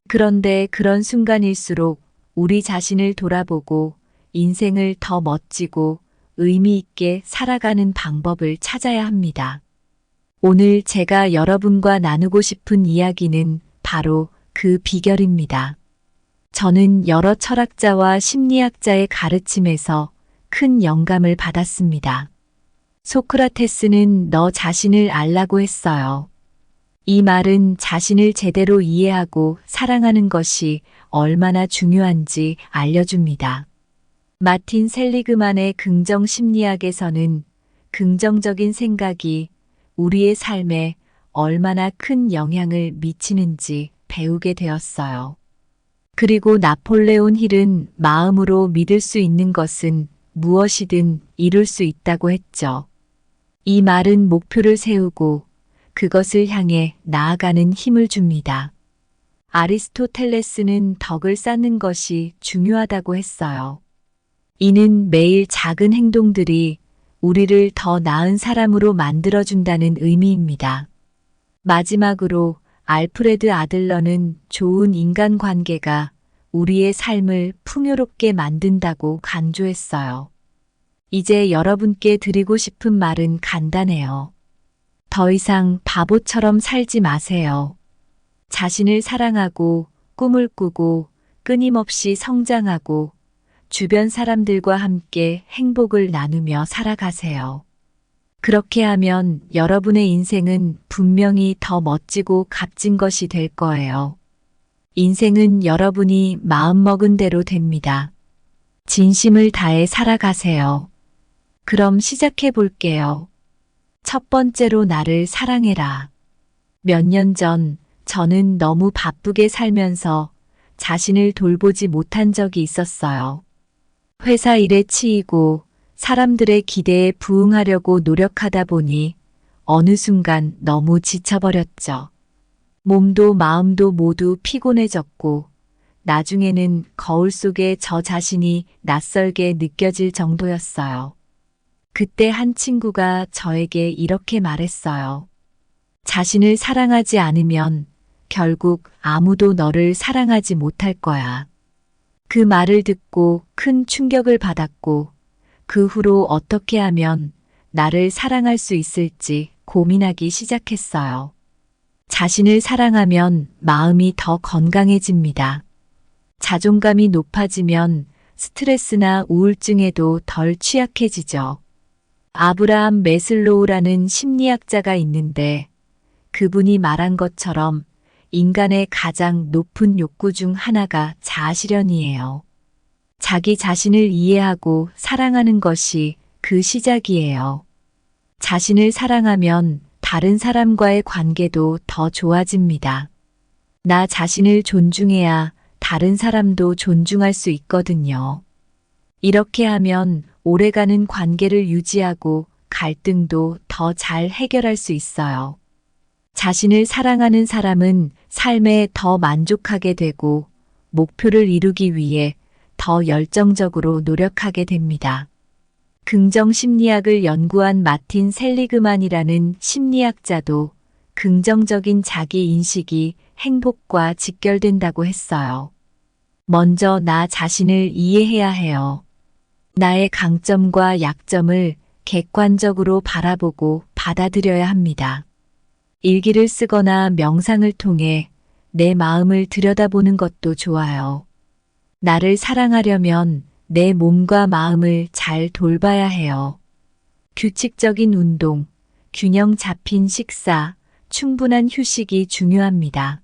그런데 그런 순간일수록 우리 자신을 돌아보고 인생을 더 멋지고 의미 있게 살아가는 방법을 찾아야 합니다. 오늘 제가 여러분과 나누고 싶은 이야기는 바로 그 비결입니다. 저는 여러 철학자와 심리학자의 가르침에서 큰 영감을 받았습니다. 소크라테스는 너 자신을 알라고 했어요. 이 말은 자신을 제대로 이해하고 사랑하는 것이 얼마나 중요한지 알려줍니다. 마틴 셀리그만의 긍정 심리학에서는 긍정적인 생각이 우리의 삶에 얼마나 큰 영향을 미치는지 배우게 되었어요. 그리고 나폴레온 힐은 마음으로 믿을 수 있는 것은 무엇이든 이룰 수 있다고 했죠. 이 말은 목표를 세우고 그것을 향해 나아가는 힘을 줍니다. 아리스토텔레스는 덕을 쌓는 것이 중요하다고 했어요. 이는 매일 작은 행동들이 우리를 더 나은 사람으로 만들어준다는 의미입니다. 마지막으로 알프레드 아들러는 좋은 인간관계가 우리의 삶을 풍요롭게 만든다고 강조했어요. 이제 여러분께 드리고 싶은 말은 간단해요. 더 이상 바보처럼 살지 마세요. 자신을 사랑하고 꿈을 꾸고 끊임없이 성장하고 주변 사람들과 함께 행복을 나누며 살아가세요. 그렇게 하면 여러분의 인생은 분명히 더 멋지고 값진 것이 될 거예요. 인생은 여러분이 마음먹은 대로 됩니다. 진심을 다해 살아가세요. 그럼 시작해 볼게요. 첫 번째로 나를 사랑해라. 몇 년 전 저는 너무 바쁘게 살면서 자신을 돌보지 못한 적이 있었어요. 회사 일에 치이고 사람들의 기대에 부응하려고 노력하다 보니 어느 순간 너무 지쳐버렸죠. 몸도 마음도 모두 피곤해졌고 나중에는 거울 속에 저 자신이 낯설게 느껴질 정도였어요. 그때 한 친구가 저에게 이렇게 말했어요. 자신을 사랑하지 않으면 결국 아무도 너를 사랑하지 못할 거야. 그 말을 듣고 큰 충격을 받았고 그 후로 어떻게 하면 나를 사랑할 수 있을지 고민하기 시작했어요. 자신을 사랑하면 마음이 더 건강해집니다. 자존감이 높아지면 스트레스나 우울증에도 덜 취약해지죠. 아브라함 매슬로우라는 심리학자가 있는데 그분이 말한 것처럼 인간의 가장 높은 욕구 중 하나가 자아실현이에요. 자기 자신을 이해하고 사랑하는 것이 그 시작이에요. 자신을 사랑하면 다른 사람과의 관계도 더 좋아집니다. 나 자신을 존중해야 다른 사람도 존중할 수 있거든요. 이렇게 하면 오래가는 관계를 유지하고 갈등도 더 잘 해결할 수 있어요. 자신을 사랑하는 사람은 삶에 더 만족하게 되고 목표를 이루기 위해 더 열정적으로 노력하게 됩니다. 긍정 심리학을 연구한 마틴 셀리그만이라는 심리학자도 긍정적인 자기 인식이 행복과 직결된다고 했어요. 먼저 나 자신을 이해해야 해요. 나의 강점과 약점을 객관적으로 바라보고 받아들여야 합니다. 일기를 쓰거나 명상을 통해 내 마음을 들여다보는 것도 좋아요. 나를 사랑하려면 내 몸과 마음을 잘 돌봐야 해요. 규칙적인 운동, 균형 잡힌 식사, 충분한 휴식이 중요합니다.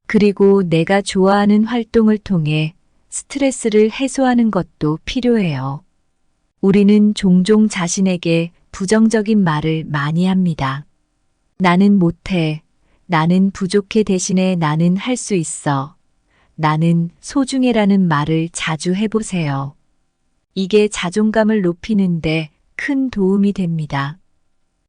그리고 내가 좋아하는 활동을 통해 스트레스를 해소하는 것도 필요해요. 우리는 종종 자신에게 부정적인 말을 많이 합니다. 나는 못해. 나는 부족해 대신에 나는 할 수 있어. 나는 소중해라는 말을 자주 해보세요. 이게 자존감을 높이는데 큰 도움이 됩니다.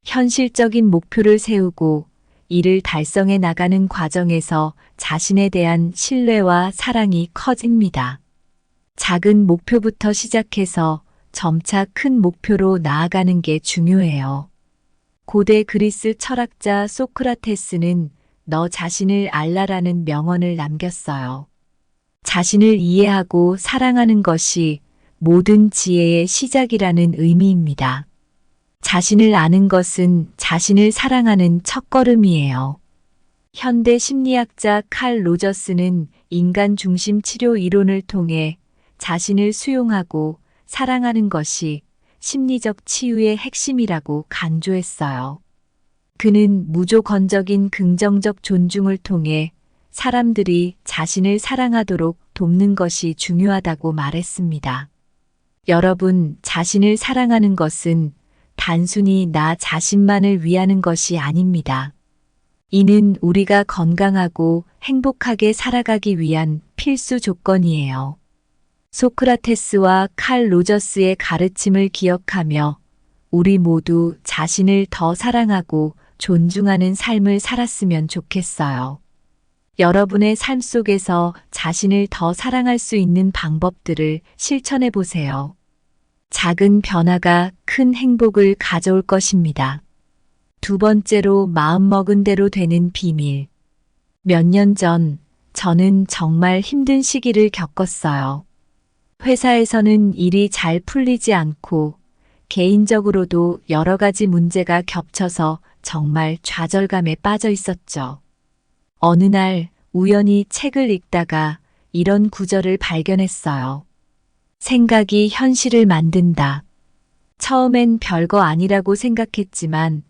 현실적인 목표를 세우고 이를 달성해 나가는 과정에서 자신에 대한 신뢰와 사랑이 커집니다. 작은 목표부터 시작해서 점차 큰 목표로 나아가는 게 중요해요. 고대 그리스 철학자 소크라테스는 너 자신을 알라라는 명언을 남겼어요. 자신을 이해하고 사랑하는 것이 모든 지혜의 시작이라는 의미입니다. 자신을 아는 것은 자신을 사랑하는 첫걸음이에요. 현대 심리학자 칼 로저스는 인간 중심 치료 이론을 통해 자신을 수용하고 사랑하는 것이 심리적 치유의 핵심이라고 강조했어요. 그는 무조건적인 긍정적 존중을 통해 사람들이 자신을 사랑하도록 돕는 것이 중요하다고 말했습니다. 여러분, 자신을 사랑하는 것은 단순히 나 자신만을 위하는 것이 아닙니다. 이는 우리가 건강하고 행복하게 살아가기 위한 필수 조건이에요. 소크라테스와 칼 로저스의 가르침을 기억하며 우리 모두 자신을 더 사랑하고 존중하는 삶을 살았으면 좋겠어요. 여러분의 삶 속에서 자신을 더 사랑할 수 있는 방법들을 실천해 보세요. 작은 변화가 큰 행복을 가져올 것입니다. 두 번째로 마음먹은 대로 되는 비밀. 몇 년 전 저는 정말 힘든 시기를 겪었어요. 회사에서는 일이 잘 풀리지 않고 개인적으로도 여러 가지 문제가 겹쳐서 정말 좌절감에 빠져 있었죠. 어느 날 우연히 책을 읽다가 이런 구절을 발견했어요. 생각이 현실을 만든다. 처음엔 별거 아니라고 생각했지만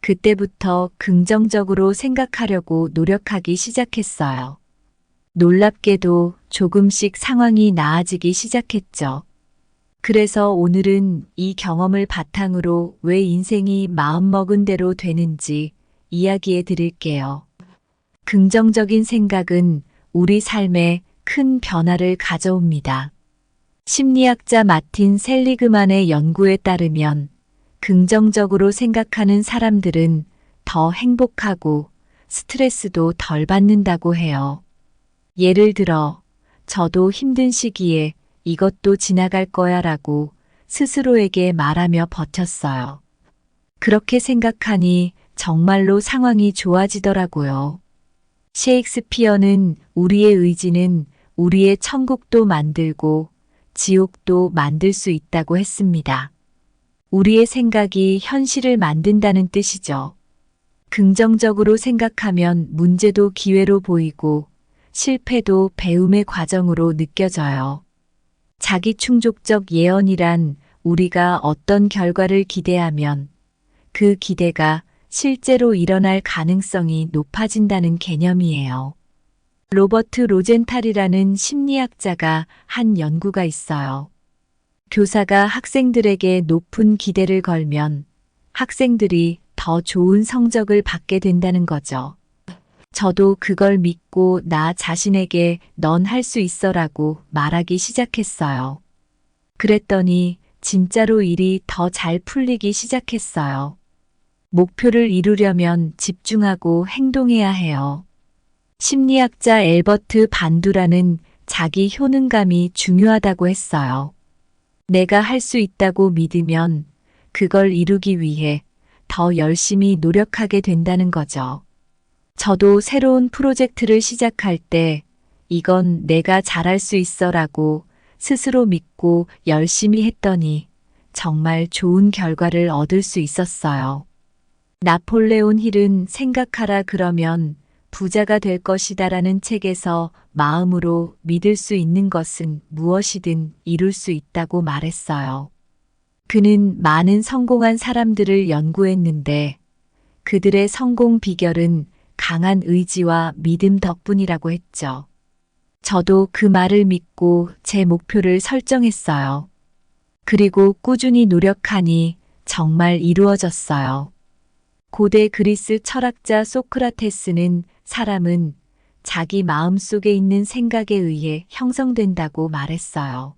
그때부터 긍정적으로 생각하려고 노력하기 시작했어요. 놀랍게도 조금씩 상황이 나아지기 시작했죠. 그래서 오늘은 이 경험을 바탕으로 왜 인생이 마음먹은 대로 되는지 이야기해 드릴게요. 긍정적인 생각은 우리 삶에 큰 변화를 가져옵니다. 심리학자 마틴 셀리그만의 연구에 따르면 긍정적으로 생각하는 사람들은 더 행복하고 스트레스도 덜 받는다고 해요. 예를 들어, 저도 힘든 시기에 이것도 지나갈 거야 라고 스스로에게 말하며 버텼어요. 그렇게 생각하니 정말로 상황이 좋아지더라고요. 셰익스피어는 우리의 의지는 우리의 천국도 만들고 지옥도 만들 수 있다고 했습니다. 우리의 생각이 현실을 만든다는 뜻이죠. 긍정적으로 생각하면 문제도 기회로 보이고 실패도 배움의 과정으로 느껴져요. 자기 충족적 예언이란 우리가 어떤 결과를 기대하면 그 기대가 실제로 일어날 가능성이 높아진다는 개념이에요. 로버트 로젠탈이라는 심리학자가 한 연구가 있어요. 교사가 학생들에게 높은 기대를 걸면 학생들이 더 좋은 성적을 받게 된다는 거죠. 저도 그걸 믿고 나 자신에게 넌 할 수 있어라고 말하기 시작했어요. 그랬더니 진짜로 일이 더 잘 풀리기 시작했어요. 목표를 이루려면 집중하고 행동해야 해요. 심리학자 엘버트 반두라는 자기 효능감이 중요하다고 했어요. 내가 할 수 있다고 믿으면 그걸 이루기 위해 더 열심히 노력하게 된다는 거죠. 저도 새로운 프로젝트를 시작할 때 이건 내가 잘할 수 있어라고 스스로 믿고 열심히 했더니 정말 좋은 결과를 얻을 수 있었어요. 나폴레온 힐은 생각하라 그러면 부자가 될 것이다라는 책에서 마음으로 믿을 수 있는 것은 무엇이든 이룰 수 있다고 말했어요. 그는 많은 성공한 사람들을 연구했는데 그들의 성공 비결은 강한 의지와 믿음 덕분이라고 했죠. 저도 그 말을 믿고 제 목표를 설정했어요. 그리고 꾸준히 노력하니 정말 이루어졌어요. 고대 그리스 철학자 소크라테스는 사람은 자기 마음 속에 있는 생각에 의해 형성된다고 말했어요.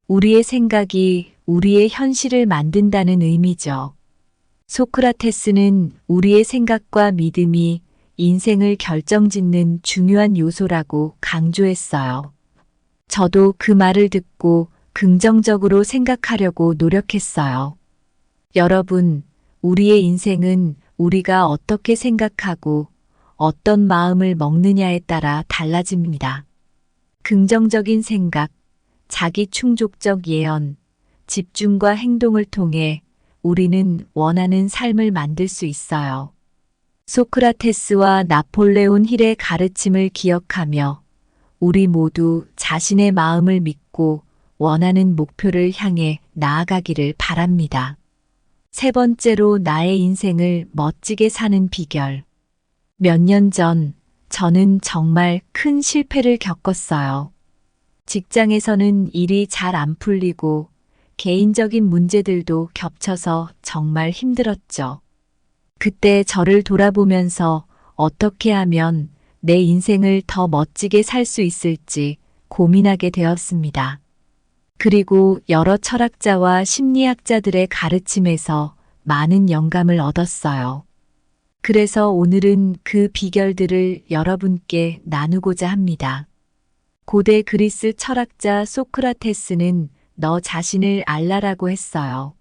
우리의 생각이 우리의 현실을 만든다는 의미죠. 소크라테스는 우리의 생각과 믿음이 인생을 결정짓는 중요한 요소라고 강조했어요. 저도 그 말을 듣고 긍정적으로 생각하려고 노력했어요. 여러분, 우리의 인생은 우리가 어떻게 생각하고 어떤 마음을 먹느냐에 따라 달라집니다. 긍정적인 생각, 자기 충족적 예언, 집중과 행동을 통해 우리는 원하는 삶을 만들 수 있어요. 소크라테스와 나폴레온 힐의 가르침을 기억하며 우리 모두 자신의 마음을 믿고 원하는 목표를 향해 나아가기를 바랍니다. 세 번째로 나의 인생을 멋지게 사는 비결. 몇 년 전 저는 정말 큰 실패를 겪었어요. 직장에서는 일이 잘 안 풀리고 개인적인 문제들도 겹쳐서 정말 힘들었죠. 그때 저를 돌아보면서 어떻게 하면 내 인생을 더 멋지게 살 수 있을지 고민하게 되었습니다. 그리고 여러 철학자와 심리학자들의 가르침에서 많은 영감을 얻었어요. 그래서 오늘은 그 비결들을 여러분께 나누고자 합니다. 고대 그리스 철학자 소크라테스는 너 자신을 알라라고 했어요.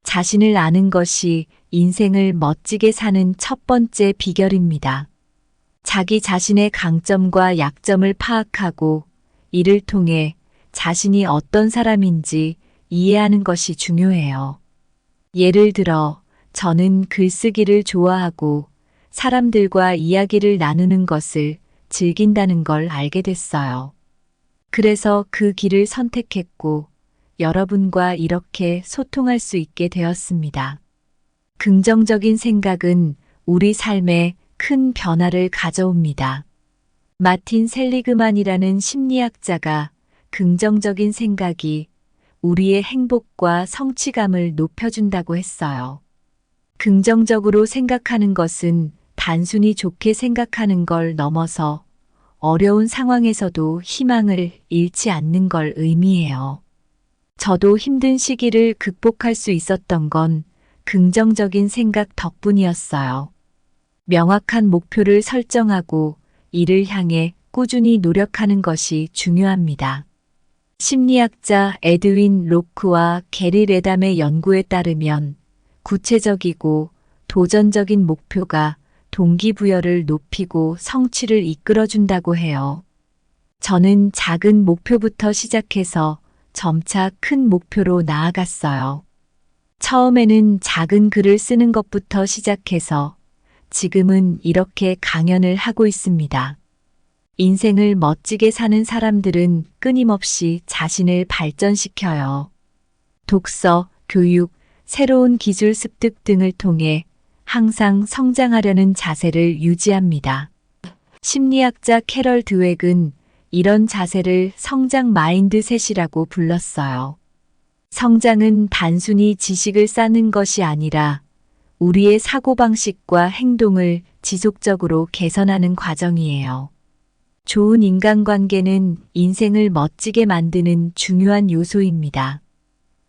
자신을 아는 것이 인생을 멋지게 사는 첫 번째 비결입니다. 자기 자신의 강점과 약점을 파악하고 이를 통해 자신이 어떤 사람인지 이해하는 것이 중요해요. 예를 들어, 저는 글쓰기를 좋아하고 사람들과 이야기를 나누는 것을 즐긴다는 걸 알게 됐어요. 그래서 그 길을 선택했고 여러분과 이렇게 소통할 수 있게 되었습니다. 긍정적인 생각은 우리 삶에 큰 변화를 가져옵니다. 마틴 셀리그만이라는 심리학자가 긍정적인 생각이 우리의 행복과 성취감을 높여준다고 했어요. 긍정적으로 생각하는 것은 단순히 좋게 생각하는 걸 넘어서 어려운 상황에서도 희망을 잃지 않는 걸 의미해요. 저도 힘든 시기를 극복할 수 있었던 건 긍정적인 생각 덕분이었어요. 명확한 목표를 설정하고 이를 향해 꾸준히 노력하는 것이 중요합니다. 심리학자 에드윈 로크와 게리 레담의 연구에 따르면 구체적이고 도전적인 목표가 동기부여를 높이고 성취를 이끌어준다고 해요. 저는 작은 목표부터 시작해서 점차 큰 목표로 나아갔어요. 처음에는 작은 글을 쓰는 것부터 시작해서 지금은 이렇게 강연을 하고 있습니다. 인생을 멋지게 사는 사람들은 끊임없이 자신을 발전시켜요. 독서, 교육, 새로운 기술 습득 등을 통해 항상 성장하려는 자세를 유지합니다. 심리학자 캐럴 드웩은 이런 자세를 성장 마인드셋이라고 불렀어요. 성장은 단순히 지식을 쌓는 것이 아니라 우리의 사고방식과 행동을 지속적으로 개선하는 과정이에요. 좋은 인간관계는 인생을 멋지게 만드는 중요한 요소입니다.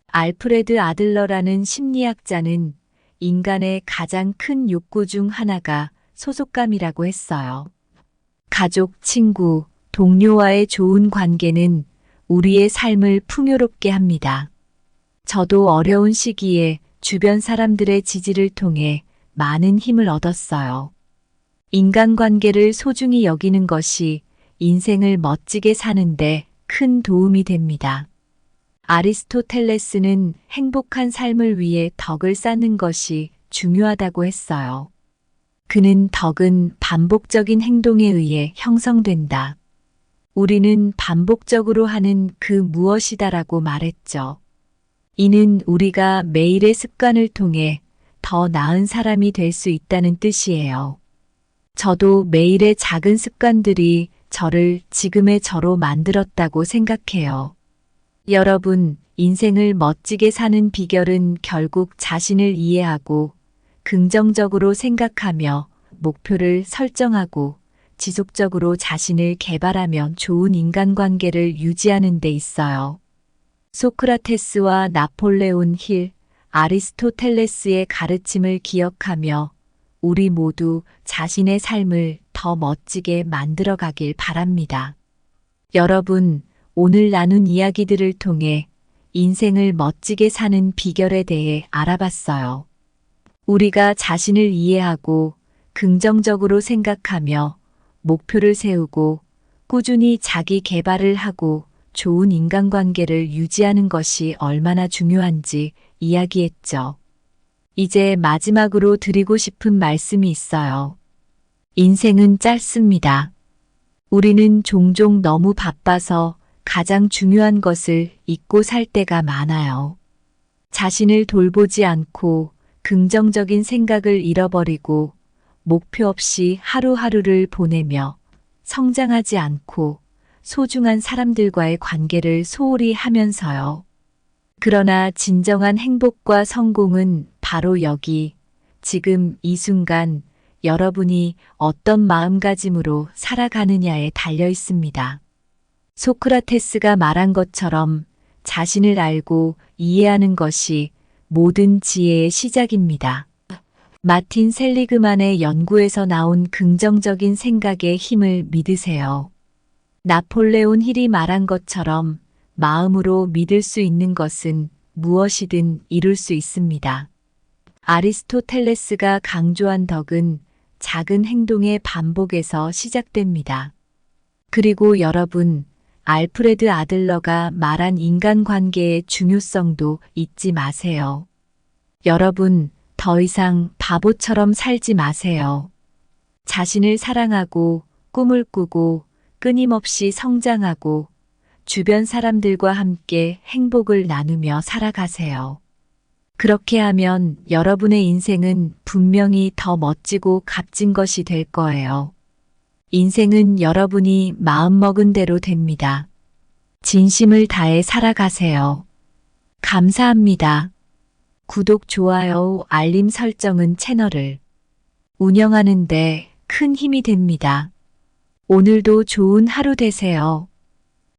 알프레드 아들러라는 심리학자는 인간의 가장 큰 욕구 중 하나가 소속감이라고 했어요. 가족, 친구, 동료와의 좋은 관계는 우리의 삶을 풍요롭게 합니다. 저도 어려운 시기에 주변 사람들의 지지를 통해 많은 힘을 얻었어요. 인간관계를 소중히 여기는 것이 인생을 멋지게 사는데 큰 도움이 됩니다. 아리스토텔레스는 행복한 삶을 위해 덕을 쌓는 것이 중요하다고 했어요. 그는 덕은 반복적인 행동에 의해 형성된다. 우리는 반복적으로 하는 그 무엇이다라고 말했죠. 이는 우리가 매일의 습관을 통해 더 나은 사람이 될 수 있다는 뜻이에요. 저도 매일의 작은 습관들이 저를 지금의 저로 만들었다고 생각해요. 여러분, 인생을 멋지게 사는 비결은 결국 자신을 이해하고 긍정적으로 생각하며 목표를 설정하고 지속적으로 자신을 개발하며 좋은 인간관계를 유지하는 데 있어요. 소크라테스와 나폴레온 힐, 아리스토텔레스의 가르침을 기억하며 우리 모두 자신의 삶을 더 멋지게 만들어 가길 바랍니다. 여러분, 오늘 나눈 이야기들을 통해 인생을 멋지게 사는 비결에 대해 알아봤어요. 우리가 자신을 이해하고 긍정적으로 생각하며 목표를 세우고 꾸준히 자기 개발을 하고 좋은 인간관계를 유지하는 것이 얼마나 중요한지 이야기했죠. 이제 마지막으로 드리고 싶은 말씀이 있어요. 인생은 짧습니다. 우리는 종종 너무 바빠서 가장 중요한 것을 잊고 살 때가 많아요. 자신을 돌보지 않고 긍정적인 생각을 잃어버리고 목표 없이 하루하루를 보내며 성장하지 않고 소중한 사람들과의 관계를 소홀히 하면서요. 그러나 진정한 행복과 성공은 바로 여기, 지금 이 순간 여러분이 어떤 마음가짐으로 살아가느냐에 달려 있습니다. 소크라테스가 말한 것처럼 자신을 알고 이해하는 것이 모든 지혜의 시작입니다. 마틴 셀리그만의 연구에서 나온 긍정적인 생각의 힘을 믿으세요. 나폴레온 힐이 말한 것처럼 마음으로 믿을 수 있는 것은 무엇이든 이룰 수 있습니다. 아리스토텔레스가 강조한 덕은 작은 행동의 반복에서 시작됩니다. 그리고 여러분, 알프레드 아들러가 말한 인간관계의 중요성도 잊지 마세요. 여러분, 더 이상 바보처럼 살지 마세요. 자신을 사랑하고 꿈을 꾸고 끊임없이 성장하고 주변 사람들과 함께 행복을 나누며 살아가세요. 그렇게 하면 여러분의 인생은 분명히 더 멋지고 값진 것이 될 거예요. 인생은 여러분이 마음먹은 대로 됩니다. 진심을 다해 살아가세요. 감사합니다. 구독, 좋아요, 알림 설정은 채널을 운영하는 데 큰 힘이 됩니다. 오늘도 좋은 하루 되세요.